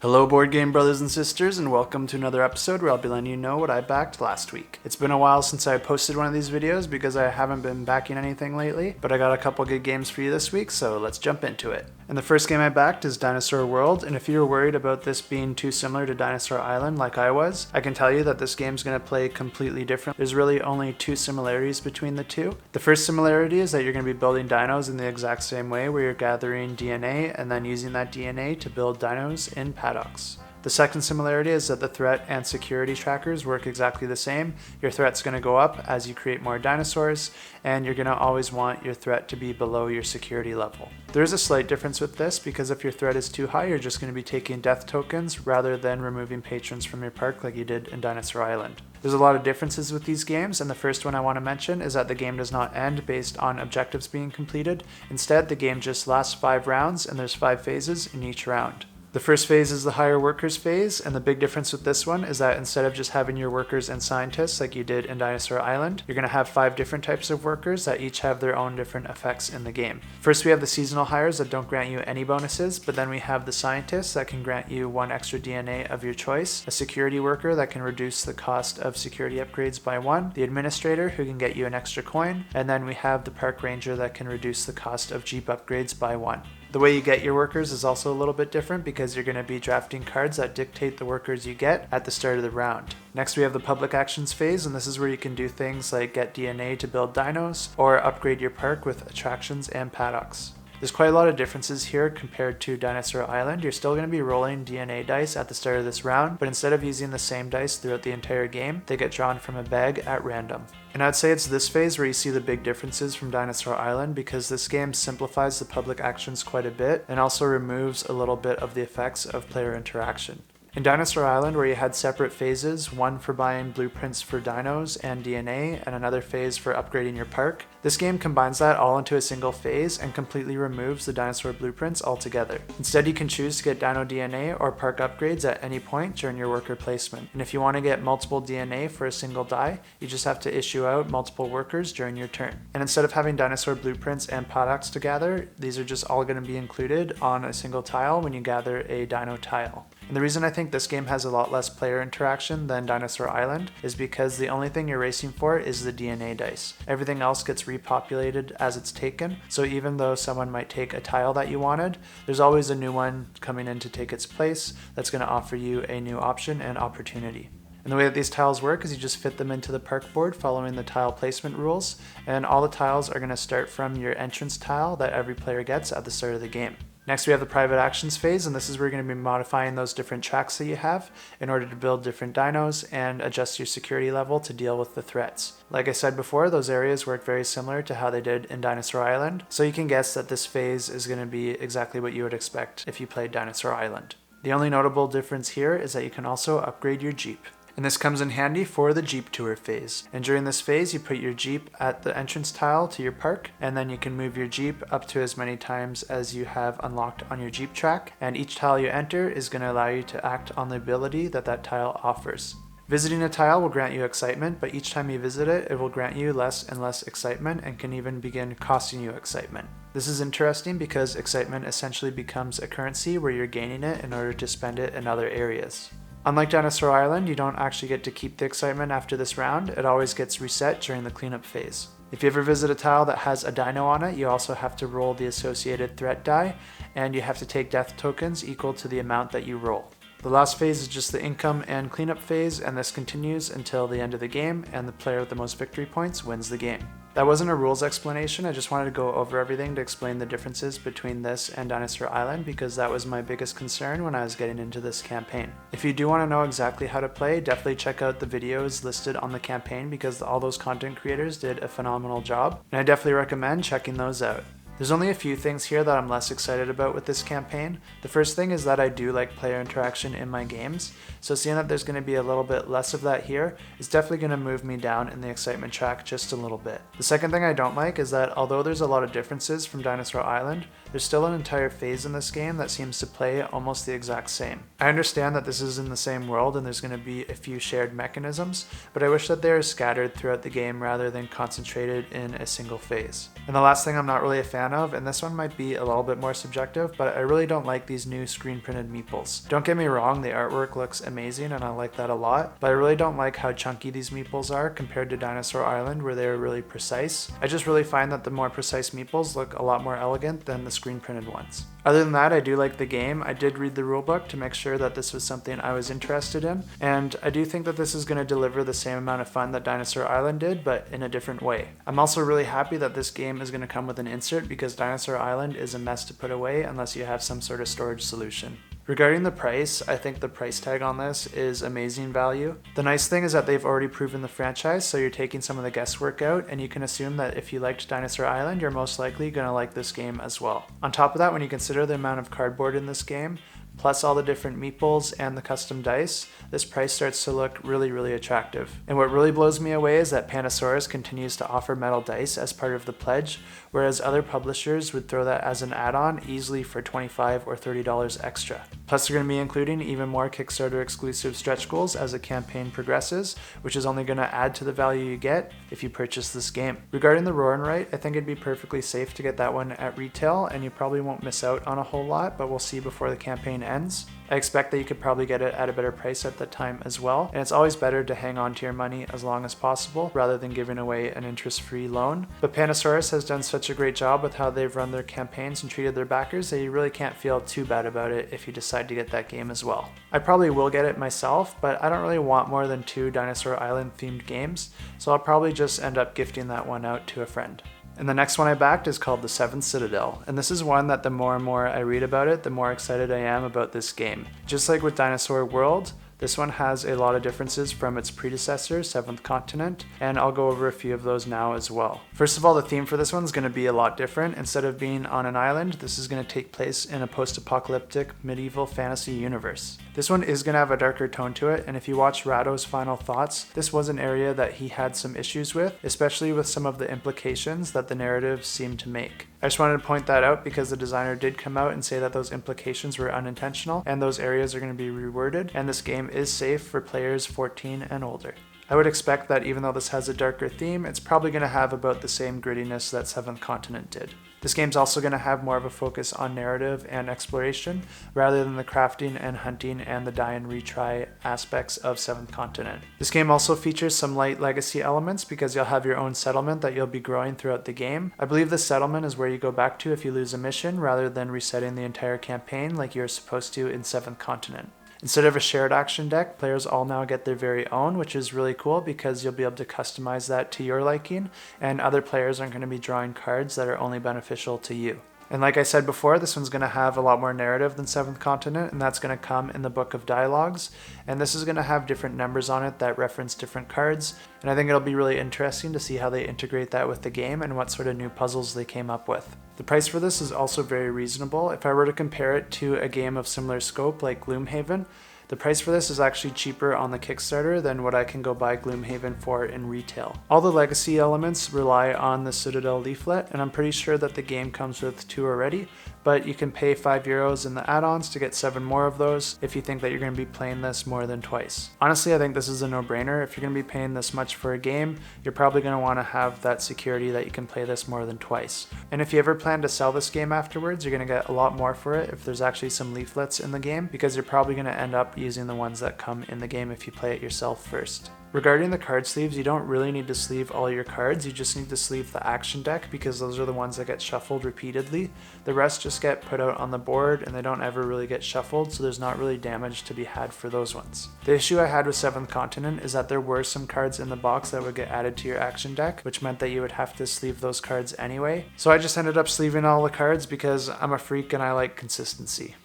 Hello board game brothers and sisters, and welcome to another episode where I'll be letting you know what I backed last week. It's been a while since I posted one of these videos because I haven't been backing anything lately, but I got a couple good games for you this week, so let's jump into it. And the first game I backed is Dinosaur World, and if you were worried about this being too similar to Dinosaur Island like I was, I can tell you that this game's going to play completely different. There's really only two similarities between the two. The first similarity is that you're going to be building dinos in the exact same way, where you're gathering DNA and then using that DNA to build dinos in paddocks. The second similarity is that the threat and security trackers work exactly the same. Your threat's going to go up as you create more dinosaurs, and you're going to always want your threat to be below your security level. There is a slight difference with this, because if your threat is too high, you're just going to be taking death tokens rather than removing patrons from your park like you did in Dinosaur Island. There's a lot of differences with these games, and the first one I want to mention is that the game does not end based on objectives being completed. Instead, the game just lasts 5 rounds, and there's 5 phases in each round. The first phase is the hire workers phase, and the big difference with this one is that instead of just having your workers and scientists like you did in Dinosaur Island, you're going to have 5 different types of workers that each have their own different effects in the game. First, we have the seasonal hires that don't grant you any bonuses, but then we have the scientists that can grant you 1 extra DNA of your choice, a security worker that can reduce the cost of security upgrades by 1, the administrator who can get you an extra coin, and then we have the park ranger that can reduce the cost of Jeep upgrades by 1. The way you get your workers is also a little bit different because you're going to be drafting cards that dictate the workers you get at the start of the round. Next, we have the public actions phase, and this is where you can do things like get DNA to build dinos or upgrade your park with attractions and paddocks. There's quite a lot of differences here compared to Dinosaur Island. You're still going to be rolling DNA dice at the start of this round, but instead of using the same dice throughout the entire game, they get drawn from a bag at random. And I'd say it's this phase where you see the big differences from Dinosaur Island, because this game simplifies the public actions quite a bit and also removes a little bit of the effects of player interaction. In Dinosaur Island, where you had separate phases, one for buying blueprints for dinos and DNA, and another phase for upgrading your park, this game combines that all into a single phase and completely removes the dinosaur blueprints altogether. Instead, you can choose to get dino DNA or park upgrades at any point during your worker placement. And if you want to get multiple DNA for a single die, you just have to issue out multiple workers during your turn. And instead of having dinosaur blueprints and paddocks to gather, these are just all going to be included on a single tile when you gather a dino tile. And the reason I think this game has a lot less player interaction than Dinosaur Island is because the only thing you're racing for is the DNA dice. Everything else gets repopulated as it's taken, so even though someone might take a tile that you wanted, there's always a new one coming in to take its place that's going to offer you a new option and opportunity. And the way that these tiles work is you just fit them into the park board following the tile placement rules, and all the tiles are going to start from your entrance tile that every player gets at the start of the game. Next, we have the private actions phase, and this is where you're going to be modifying those different tracks that you have in order to build different dinos and adjust your security level to deal with the threats. Like I said before, those areas work very similar to how they did in Dinosaur Island, so you can guess that this phase is going to be exactly what you would expect if you played Dinosaur Island. The only notable difference here is that you can also upgrade your Jeep. And this comes in handy for the Jeep Tour phase. And during this phase, you put your Jeep at the entrance tile to your park, and then you can move your Jeep up to as many times as you have unlocked on your Jeep track. And each tile you enter is going to allow you to act on the ability that that tile offers. Visiting a tile will grant you excitement, but each time you visit it, it will grant you less and less excitement and can even begin costing you excitement. This is interesting because excitement essentially becomes a currency where you're gaining it in order to spend it in other areas. Unlike Dinosaur Island, you don't actually get to keep the excitement after this round. It always gets reset during the cleanup phase. If you ever visit a tile that has a dino on it, you also have to roll the associated threat die, and you have to take death tokens equal to the amount that you roll. The last phase is just the income and cleanup phase, and this continues until the end of the game, and the player with the most victory points wins the game. That wasn't a rules explanation, I just wanted to go over everything to explain the differences between this and Dinosaur Island, because that was my biggest concern when I was getting into this campaign. If you do want to know exactly how to play, definitely check out the videos listed on the campaign, because all those content creators did a phenomenal job, and I definitely recommend checking those out. There's only a few things here that I'm less excited about with this campaign. The first thing is that I do like player interaction in my games, so seeing that there's going to be a little bit less of that here is definitely going to move me down in the excitement track just a little bit. The second thing I don't like is that although there's a lot of differences from Dinosaur Island, there's still an entire phase in this game that seems to play almost the exact same. I understand that this is in the same world and there's going to be a few shared mechanisms, but I wish that they are scattered throughout the game rather than concentrated in a single phase. And the last thing I'm not really a fan of, and this one might be a little bit more subjective, but I really don't like these new screen printed meeples. Don't get me wrong, the artwork looks amazing and I like that a lot, but I really don't like how chunky these meeples are compared to Dinosaur Island where they are really precise. I just really find that the more precise meeples look a lot more elegant than the screen printed ones. Other than that, I do like the game. I did read the rulebook to make sure that this was something I was interested in, and I do think that this is going to deliver the same amount of fun that Dinosaur Island did, but in a different way. I'm also really happy that this game is going to come with an insert because Dinosaur Island is a mess to put away unless you have some sort of storage solution. Regarding the price, I think the price tag on this is amazing value. The nice thing is that they've already proven the franchise, so you're taking some of the guesswork out, and you can assume that if you liked Dinosaur Island, you're most likely going to like this game as well. On top of that, when you consider the amount of cardboard in this game, plus all the different meeples and the custom dice, this price starts to look really, really attractive. And what really blows me away is that Pandasaurus continues to offer metal dice as part of the pledge, whereas other publishers would throw that as an add-on easily for $25 or $30 extra. Plus they're going to be including even more Kickstarter exclusive stretch goals as the campaign progresses, which is only going to add to the value you get if you purchase this game. Regarding the RAWR and Write, I think it'd be perfectly safe to get that one at retail, and you probably won't miss out on a whole lot, but we'll see before the campaign ends. I expect that you could probably get it at a better price at the time as well, and it's always better to hang on to your money as long as possible rather than giving away an interest-free loan. But Pandasaurus has done such a great job with how they've run their campaigns and treated their backers that you really can't feel too bad about it if you decide to get that game as well. I probably will get it myself, but I don't really want more than 2 Dinosaur Island themed games, so I'll probably just end up gifting that one out to a friend. And the next one I backed is called the 7th Citadel, and this is one that the more and more I read about it, the more excited I am about this game. Just like with Dinosaur World, this one has a lot of differences from its predecessor, 7th Continent, and I'll go over a few of those now as well. First of all, the theme for this one is going to be a lot different. Instead of being on an island, this is going to take place in a post-apocalyptic medieval fantasy universe. This one is going to have a darker tone to it, and if you watch Rado's final thoughts, this was an area that he had some issues with, especially with some of the implications that the narrative seemed to make. I just wanted to point that out because the designer did come out and say that those implications were unintentional and those areas are going to be reworded, and this game is safe for players 14 and older. I would expect that even though this has a darker theme, it's probably going to have about the same grittiness that 7th Continent did. This game's also going to have more of a focus on narrative and exploration rather than the crafting and hunting and the die and retry aspects of 7th Continent. This game also features some light legacy elements because you'll have your own settlement that you'll be growing throughout the game. I believe the settlement is where you go back to if you lose a mission rather than resetting the entire campaign like you're supposed to in 7th Continent. Instead of a shared action deck, players all now get their very own, which is really cool because you'll be able to customize that to your liking, and other players aren't going to be drawing cards that are only beneficial to you. And like I said before, this one's going to have a lot more narrative than 7th Continent, and that's going to come in the Book of Dialogues. And this is going to have different numbers on it that reference different cards. And I think it'll be really interesting to see how they integrate that with the game and what sort of new puzzles they came up with. The price for this is also very reasonable. If I were to compare it to a game of similar scope like 𝗚𝗺𝗲, the price for this is actually cheaper on the Kickstarter than what I can go buy 𝗚𝗺𝗲 for in retail. All the legacy elements rely on the Citadel leaflet, and I'm pretty sure that the game comes with 2 already, but you can pay €5 in the add-ons to get 7 more of those if you think that you're going to be playing this more than twice. Honestly, I think this is a no-brainer. If you're going to be paying this much for a game, you're probably going to want to have that security that you can play this more than twice. And if you ever plan to sell this game afterwards, you're going to get a lot more for it if there's actually some leaflets in the game, because you're probably going to end up using the ones that come in the game if you play it yourself first. Regarding the card sleeves, you don't really need to sleeve all your cards, you just need to sleeve the action deck because those are the ones that get shuffled repeatedly. The rest just get put out on the board and they don't ever really get shuffled, so there's not really damage to be had for those ones. The issue I had with 7th Continent is that there were some cards in the box that would get added to your action deck, which meant that you would have to sleeve those cards anyway. So I just ended up sleeving all the cards because I'm a freak and I like consistency.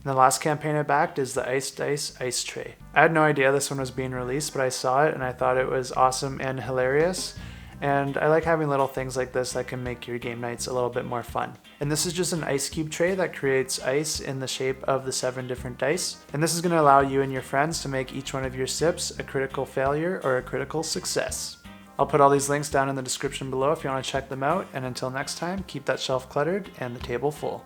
And the last campaign I backed is the Ice Dice Ice Tray. I had no idea this one was being released, but I saw it and I thought it was awesome and hilarious. And I like having little things like this that can make your game nights a little bit more fun. And this is just an ice cube tray that creates ice in the shape of the 7 different dice. And this is going to allow you and your friends to make each one of your sips a critical failure or a critical success. I'll put all these links down in the description below if you want to check them out, and until next time, keep that shelf cluttered and the table full.